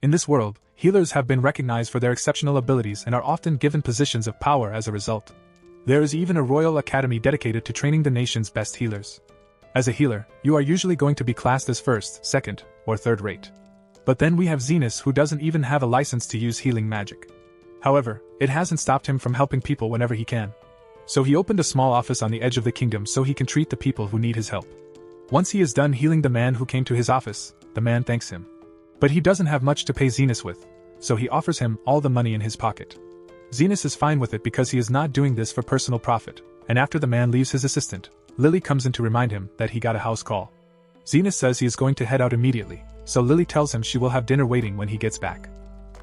In this world, healers have been recognized for their exceptional abilities and are often given positions of power as a result. There is even a royal academy dedicated to training the nation's best healers. As a healer, you are usually going to be classed as first, second, or third rate. But then we have Zenas, who doesn't even have a license to use healing magic. However, it hasn't stopped him from helping people whenever he can. So he opened a small office on the edge of the kingdom so he can treat the people who need his help. Once he is done healing the man who came to his office, the man thanks him. But he doesn't have much to pay Zenas with, so he offers him all the money in his pocket. Zenas is fine with it because he is not doing this for personal profit, and after the man leaves, his assistant, Lily, comes in to remind him that he got a house call. Zenas says he is going to head out immediately, so Lily tells him she will have dinner waiting when he gets back.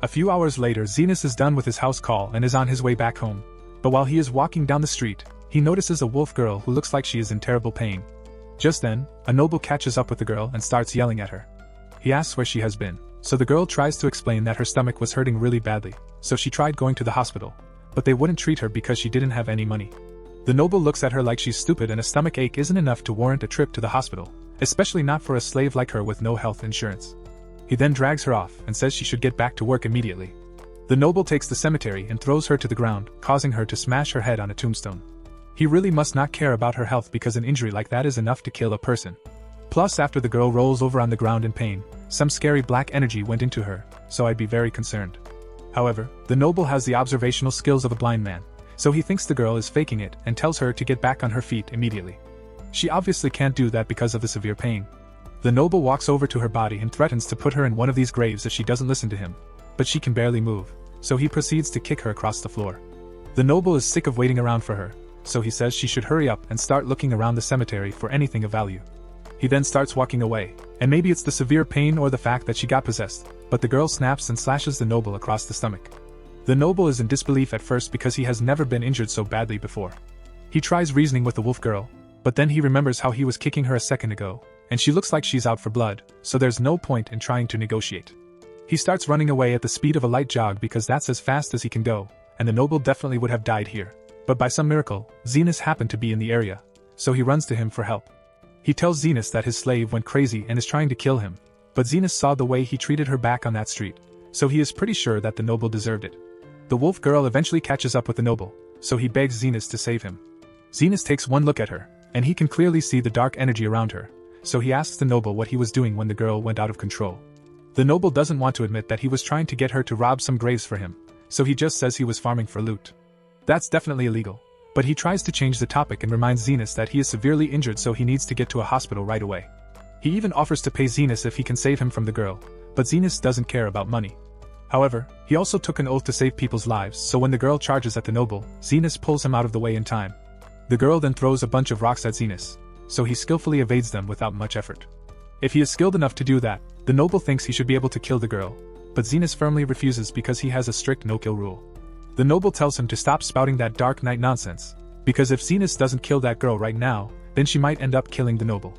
A few hours later, Zenas is done with his house call and is on his way back home. But while he is walking down the street, he notices a wolf girl who looks like she is in terrible pain. Just then, a noble catches up with the girl and starts yelling at her. He asks where she has been, so the girl tries to explain that her stomach was hurting really badly, so she tried going to the hospital, but they wouldn't treat her because she didn't have any money. The noble looks at her like she's stupid and a stomach ache isn't enough to warrant a trip to the hospital, especially not for a slave like her with no health insurance. He then drags her off and says she should get back to work immediately. The noble takes the cemetery and throws her to the ground, causing her to smash her head on a tombstone. He really must not care about her health because an injury like that is enough to kill a person. Plus, after the girl rolls over on the ground in pain, some scary black energy went into her, so I'd be very concerned. However, the noble has the observational skills of a blind man, so he thinks the girl is faking it and tells her to get back on her feet immediately. She obviously can't do that because of the severe pain. The noble walks over to her body and threatens to put her in one of these graves if she doesn't listen to him, but she can barely move, so he proceeds to kick her across the floor. The noble is sick of waiting around for her, so he says she should hurry up and start looking around the cemetery for anything of value. He then starts walking away, and maybe it's the severe pain or the fact that she got possessed, but the girl snaps and slashes the noble across the stomach. The noble is in disbelief at first because he has never been injured so badly before. He tries reasoning with the wolf girl, but then he remembers how he was kicking her a second ago, and she looks like she's out for blood, so there's no point in trying to negotiate. He starts running away at the speed of a light jog because that's as fast as he can go, and the noble definitely would have died here. But by some miracle, Zenas happened to be in the area, so he runs to him for help. He tells Zenas that his slave went crazy and is trying to kill him, but Zenas saw the way he treated her back on that street, so he is pretty sure that the noble deserved it. The wolf girl eventually catches up with the noble, so he begs Zenas to save him. Zenas takes one look at her, and he can clearly see the dark energy around her, so he asks the noble what he was doing when the girl went out of control. The noble doesn't want to admit that he was trying to get her to rob some graves for him, so he just says he was farming for loot. That's definitely illegal, but he tries to change the topic and reminds Zenas that he is severely injured, so he needs to get to a hospital right away. He even offers to pay Zenas if he can save him from the girl, but Zenas doesn't care about money. However, he also took an oath to save people's lives, so when the girl charges at the noble, Zenas pulls him out of the way in time. The girl then throws a bunch of rocks at Zenas, so he skillfully evades them without much effort. If he is skilled enough to do that, the noble thinks he should be able to kill the girl, but Zenas firmly refuses because he has a strict no-kill rule. The noble tells him to stop spouting that Dark Knight nonsense, because if Zenas doesn't kill that girl right now, then she might end up killing the noble.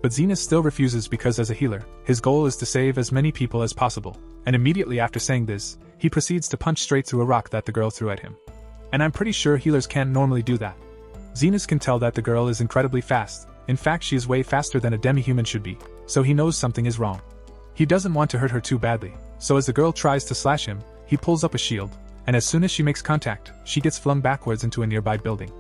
But Zenas still refuses because as a healer, his goal is to save as many people as possible, and immediately after saying this, he proceeds to punch straight through a rock that the girl threw at him. And I'm pretty sure healers can't normally do that. Zenas can tell that the girl is incredibly fast, in fact she is way faster than a demi-human should be, so he knows something is wrong. He doesn't want to hurt her too badly, so as the girl tries to slash him, he pulls up a shield, and as soon as she makes contact, she gets flung backwards into a nearby building.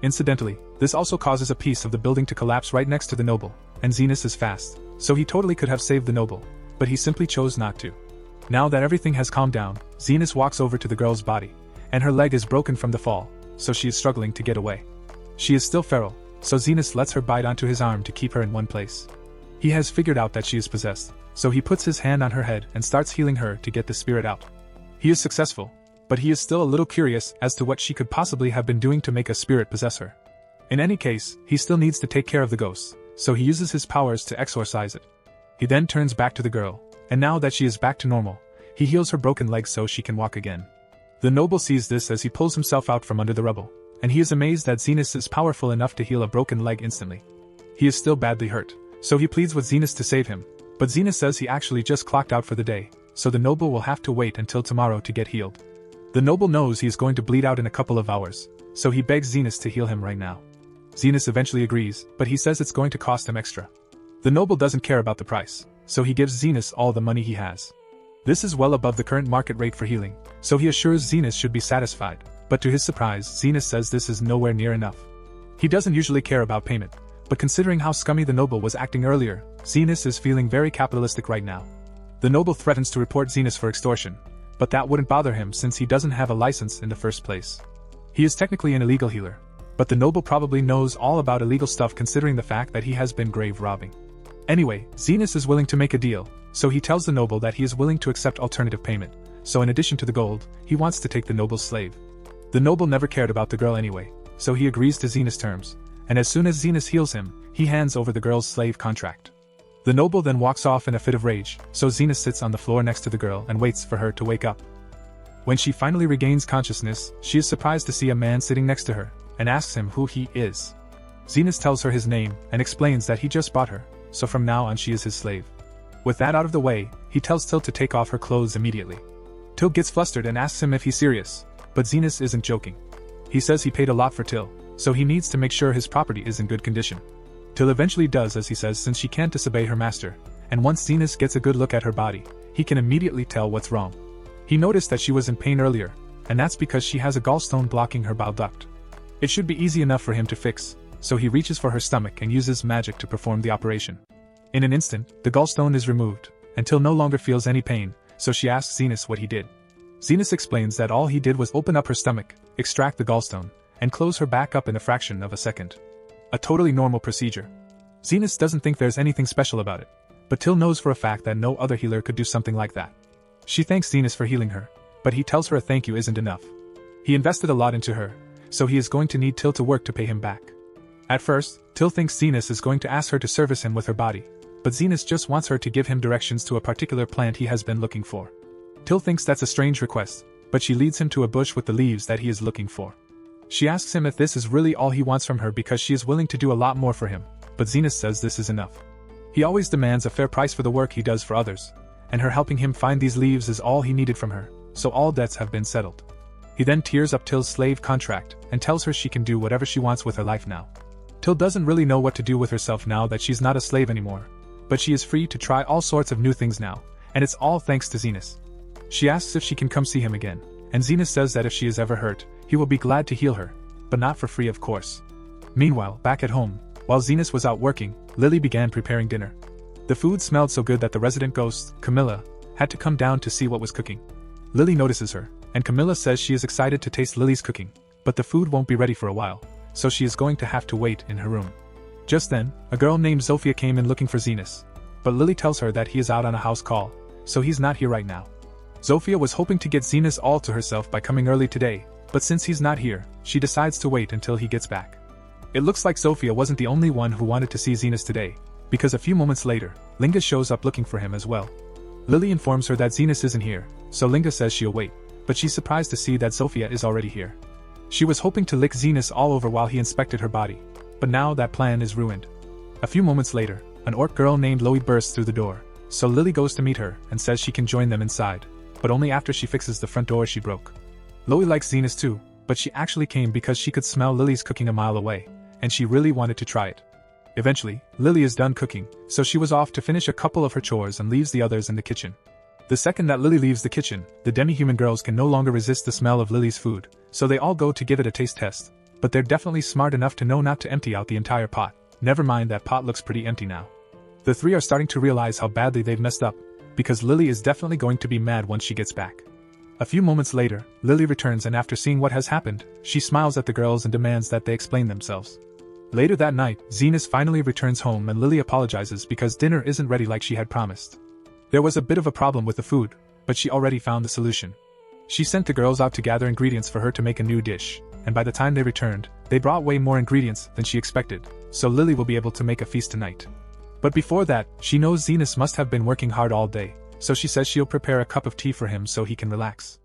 Incidentally, this also causes a piece of the building to collapse right next to the noble, and Zenas is fast, so he totally could have saved the noble, but he simply chose not to. Now that everything has calmed down, Zenas walks over to the girl's body, and her leg is broken from the fall, so she is struggling to get away. She is still feral, so Zenas lets her bite onto his arm to keep her in one place. He has figured out that she is possessed, so he puts his hand on her head and starts healing her to get the spirit out. He is successful, but he is still a little curious as to what she could possibly have been doing to make a spirit possess her. In any case, he still needs to take care of the ghost, so he uses his powers to exorcise it. He then turns back to the girl, and now that she is back to normal, he heals her broken leg so she can walk again. The noble sees this as he pulls himself out from under the rubble, and he is amazed that Zenas is powerful enough to heal a broken leg instantly. He is still badly hurt, so he pleads with Zenas to save him, but Zenas says he actually just clocked out for the day, so the noble will have to wait until tomorrow to get healed. The noble knows he is going to bleed out in a couple of hours, so he begs Zenas to heal him right now. Zenas eventually agrees, but he says it's going to cost him extra. The noble doesn't care about the price, so he gives Zenas all the money he has. This is well above the current market rate for healing, so he assures Zenas should be satisfied, but to his surprise, Zenas says this is nowhere near enough. He doesn't usually care about payment, but considering how scummy the noble was acting earlier, Zenas is feeling very capitalistic right now. The noble threatens to report Zenas for extortion, but that wouldn't bother him since he doesn't have a license in the first place. He is technically an illegal healer, but the noble probably knows all about illegal stuff considering the fact that he has been grave robbing. Anyway, Zenas is willing to make a deal, so he tells the noble that he is willing to accept alternative payment, so in addition to the gold, he wants to take the noble's slave. The noble never cared about the girl anyway, so he agrees to Zenas' terms, and as soon as Zenas heals him, he hands over the girl's slave contract. The noble then walks off in a fit of rage, so Zenas sits on the floor next to the girl and waits for her to wake up. When she finally regains consciousness, she is surprised to see a man sitting next to her, and asks him who he is. Zenas tells her his name, and explains that he just bought her, so from now on she is his slave. With that out of the way, he tells Till to take off her clothes immediately. Till gets flustered and asks him if he's serious, but Zenas isn't joking. He says he paid a lot for Till, so he needs to make sure his property is in good condition. Till eventually does as he says since she can't disobey her master, and once Zenas gets a good look at her body, he can immediately tell what's wrong. He noticed that she was in pain earlier, and that's because she has a gallstone blocking her bile duct. It should be easy enough for him to fix, so he reaches for her stomach and uses magic to perform the operation. In an instant, the gallstone is removed, and Till no longer feels any pain, so she asks Zenas what he did. Zenas explains that all he did was open up her stomach, extract the gallstone, and close her back up in a fraction of a second. A totally normal procedure. Zenas doesn't think there's anything special about it, but Till knows for a fact that no other healer could do something like that. She thanks Zenas for healing her, but he tells her a thank you isn't enough. He invested a lot into her, so he is going to need Till to work to pay him back. At first, Till thinks Zenas is going to ask her to service him with her body, but Zenas just wants her to give him directions to a particular plant he has been looking for. Till thinks that's a strange request, but she leads him to a bush with the leaves that he is looking for. She asks him if this is really all he wants from her because she is willing to do a lot more for him, but Zenas says this is enough. He always demands a fair price for the work he does for others, and her helping him find these leaves is all he needed from her, so all debts have been settled. He then tears up Till's slave contract and tells her she can do whatever she wants with her life now. Till doesn't really know what to do with herself now that she's not a slave anymore, but she is free to try all sorts of new things now, and it's all thanks to Zenas. She asks if she can come see him again, and Zenas says that if she is ever hurt, he will be glad to heal her, but not for free of course. Meanwhile, back at home, while Zenas was out working, Lily began preparing dinner. The food smelled so good that the resident ghost, Camilla, had to come down to see what was cooking. Lily notices her, and Camilla says she is excited to taste Lily's cooking, but the food won't be ready for a while, so she is going to have to wait in her room. Just then, a girl named Zofia came in looking for Zenas, but Lily tells her that he is out on a house call, so he's not here right now. Zofia was hoping to get Zenas all to herself by coming early today, but since he's not here, she decides to wait until he gets back. It looks like Zofia wasn't the only one who wanted to see Zenas today, because a few moments later, Linga shows up looking for him as well. Lily informs her that Zenas isn't here, so Linga says she'll wait, but she's surprised to see that Zofia is already here. She was hoping to lick Zenas all over while he inspected her body, but now that plan is ruined. A few moments later, an orc girl named Loie bursts through the door, so Lily goes to meet her and says she can join them inside, but only after she fixes the front door she broke. Loie likes Zenas too, but she actually came because she could smell Lily's cooking a mile away, and she really wanted to try it. Eventually, Lily is done cooking, so she was off to finish a couple of her chores and leaves the others in the kitchen. The second that Lily leaves the kitchen, the demi-human girls can no longer resist the smell of Lily's food, so they all go to give it a taste test, but they're definitely smart enough to know not to empty out the entire pot. Never mind, that pot looks pretty empty now. The three are starting to realize how badly they've messed up, because Lily is definitely going to be mad once she gets back. A few moments later, Lily returns and after seeing what has happened, she smiles at the girls and demands that they explain themselves. Later that night, Zenas finally returns home and Lily apologizes because dinner isn't ready like she had promised. There was a bit of a problem with the food, but she already found the solution. She sent the girls out to gather ingredients for her to make a new dish, and by the time they returned, they brought way more ingredients than she expected, so Lily will be able to make a feast tonight. But before that, she knows Zenas must have been working hard all day, so she says she'll prepare a cup of tea for him so he can relax.